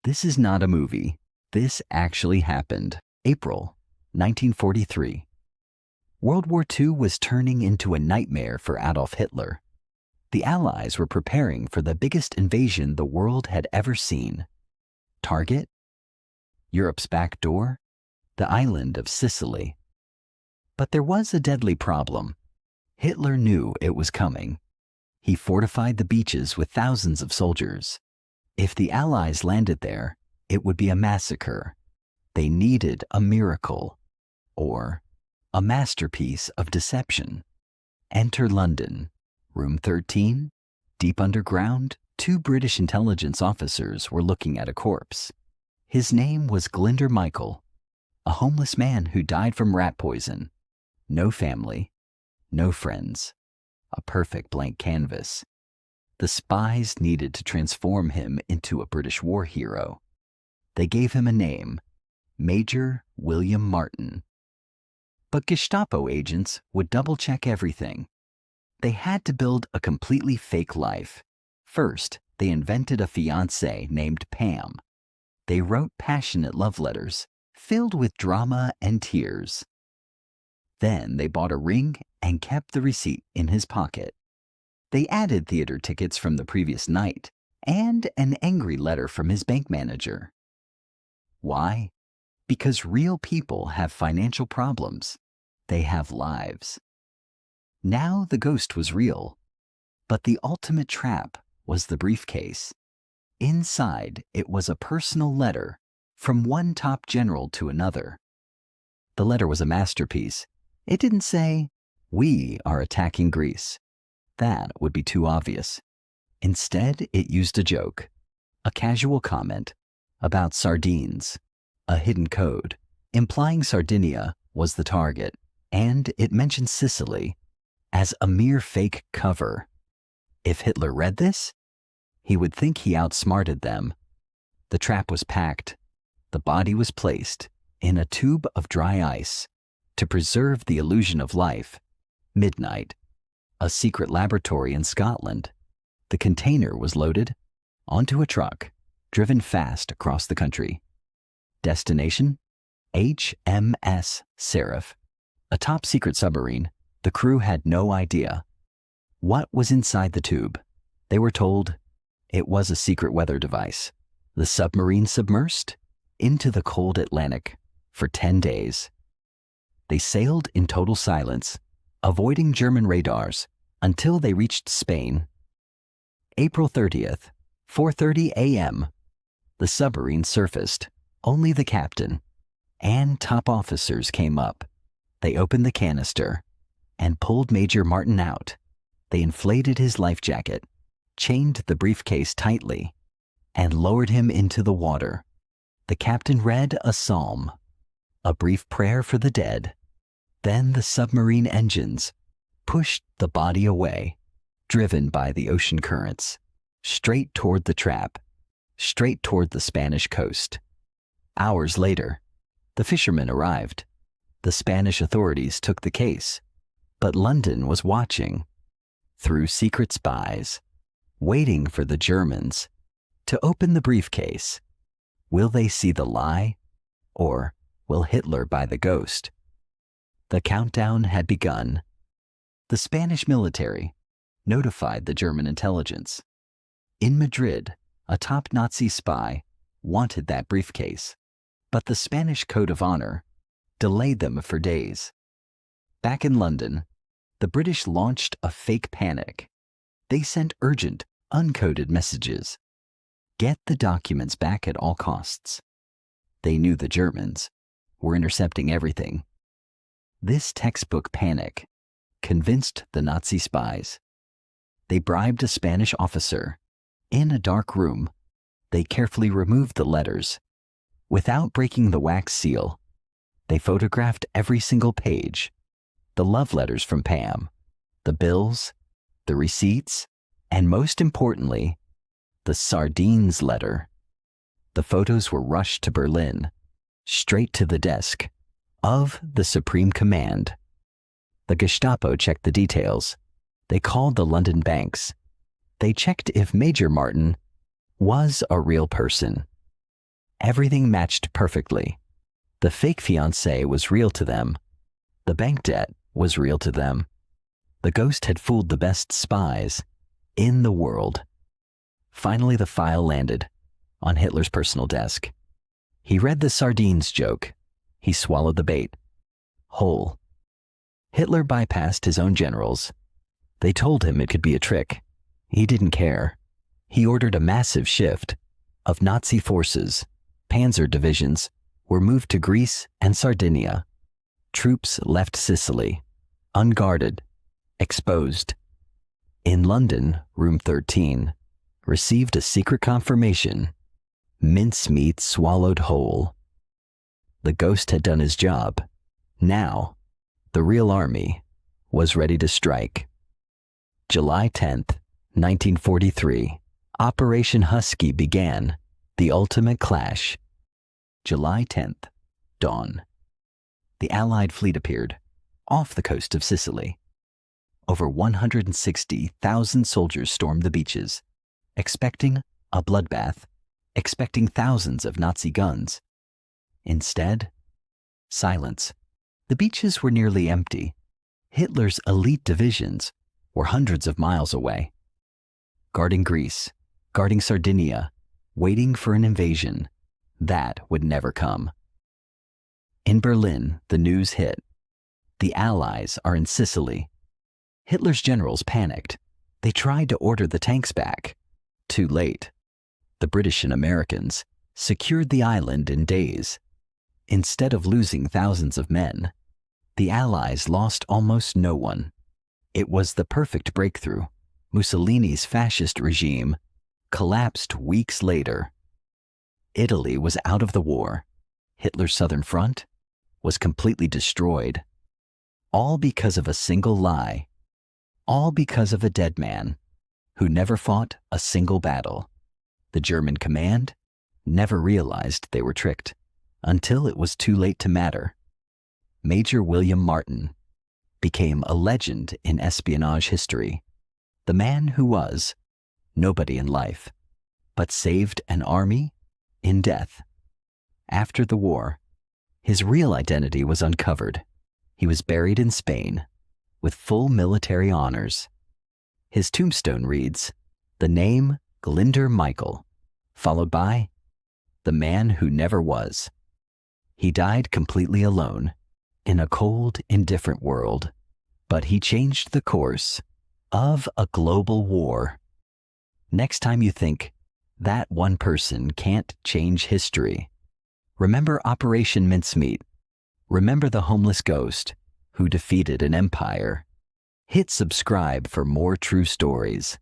This is not a movie. This actually happened. April 1943. World War II was turning into a nightmare for Adolf Hitler. The Allies were preparing for the biggest invasion the world had ever seen. Target? Europe's back door? The island of Sicily. But there was a deadly problem. Hitler knew it was coming. He fortified the beaches with thousands of soldiers. If the Allies landed there, it would be a massacre. They needed a miracle, or a masterpiece of deception. Enter London. Room 13, deep underground, 2 British intelligence officers were looking at a corpse. His name was Glinder Michael, a homeless man who died from rat poison. No family, no friends, a perfect blank canvas. The spies needed to transform him into a British war hero. They gave him a name, Major William Martin. But Gestapo agents would double-check everything. They had to build a completely fake life. First, they invented a fiancée named Pam. They wrote passionate love letters, filled with drama and tears. Then they bought a ring and kept the receipt in his pocket. They added theater tickets from the previous night and an angry letter from his bank manager. Why? Because real people have financial problems. They have lives. Now the ghost was real, but the ultimate trap was the briefcase. Inside, it was a personal letter from one top general to another. The letter was a masterpiece. It didn't say, "We are attacking Greece." That would be too obvious. Instead, it used a joke, a casual comment about sardines, a hidden code, implying Sardinia was the target, and it mentioned Sicily as a mere fake cover. If Hitler read this, he would think he outsmarted them. The trap was packed. The body was placed in a tube of dry ice to preserve the illusion of life. Midnight, a secret laboratory in Scotland. The container was loaded onto a truck, driven fast across the country. Destination? HMS Seraph, a top-secret submarine. The crew had no idea. What was inside the tube? They were told it was a secret weather device. The submarine submersed into the cold Atlantic for 10 days. They sailed in total silence, avoiding German radars, until they reached Spain. April 30th, 4:30 a.m. The submarine surfaced. Only the captain and top officers came up. They opened the canister and pulled Major Martin out. They inflated his life jacket, chained the briefcase tightly, and lowered him into the water. The captain read a psalm, a brief prayer for the dead. Then the submarine engines pushed the body away, driven by the ocean currents, straight toward the trap, straight toward the Spanish coast. Hours later, the fishermen arrived. The Spanish authorities took the case, but London was watching through secret spies, waiting for the Germans to open the briefcase. Will they see the lie, or will Hitler buy the ghost? The countdown had begun. The Spanish military notified the German intelligence. In Madrid, a top Nazi spy wanted that briefcase, but the Spanish Code of Honor delayed them for days. Back in London, the British launched a fake panic. They sent urgent, uncoded messages. Get the documents back at all costs. They knew the Germans were intercepting everything. This textbook panic convinced the Nazi spies. They bribed a Spanish officer. In a dark room, they carefully removed the letters. Without breaking the wax seal, they photographed every single page, the love letters from Pam, the bills, the receipts, and most importantly, the sardines letter. The photos were rushed to Berlin, straight to the desk of the Supreme Command. The Gestapo checked the details. They called the London banks. They checked if Major Martin was a real person. Everything matched perfectly. The fake fiancé was real to them. The bank debt was real to them. The ghost had fooled the best spies in the world. Finally, the file landed on Hitler's personal desk. He read the sardines joke. He swallowed the bait whole. Hitler bypassed his own generals. They told him it could be a trick. He didn't care. He ordered a massive shift of Nazi forces. Panzer divisions were moved to Greece and Sardinia. Troops left Sicily, unguarded, exposed. In London, Room 13 received a secret confirmation: mincemeat swallowed whole. The ghost had done his job. Now, the real army was ready to strike. July 10th, 1943, Operation Husky began, the ultimate clash. July 10th, dawn. The Allied fleet appeared, off the coast of Sicily. Over 160,000 soldiers stormed the beaches, expecting a bloodbath, expecting thousands of Nazi guns. Instead, silence. The beaches were nearly empty. Hitler's elite divisions were hundreds of miles away, guarding Greece, guarding Sardinia, waiting for an invasion that would never come. In Berlin, the news hit. The Allies are in Sicily. Hitler's generals panicked. They tried to order the tanks back. Too late. The British and Americans secured the island in days. Instead of losing thousands of men, the Allies lost almost no one. It was the perfect breakthrough. Mussolini's fascist regime collapsed weeks later. Italy was out of the war. Hitler's southern front was completely destroyed. All because of a single lie. All because of a dead man who never fought a single battle. The German command never realized they were tricked until it was too late to matter. Major William Martin became a legend in espionage history. The man who was nobody in life, but saved an army in death. After the war, his real identity was uncovered. He was buried in Spain with full military honors. His tombstone reads, the name Glinder Michael, followed by the man who never was. He died completely alone in a cold, indifferent world, but he changed the course of a global war. Next time you think that one person can't change history, remember Operation Mincemeat. Remember the homeless ghost who defeated an empire. Hit subscribe for more true stories.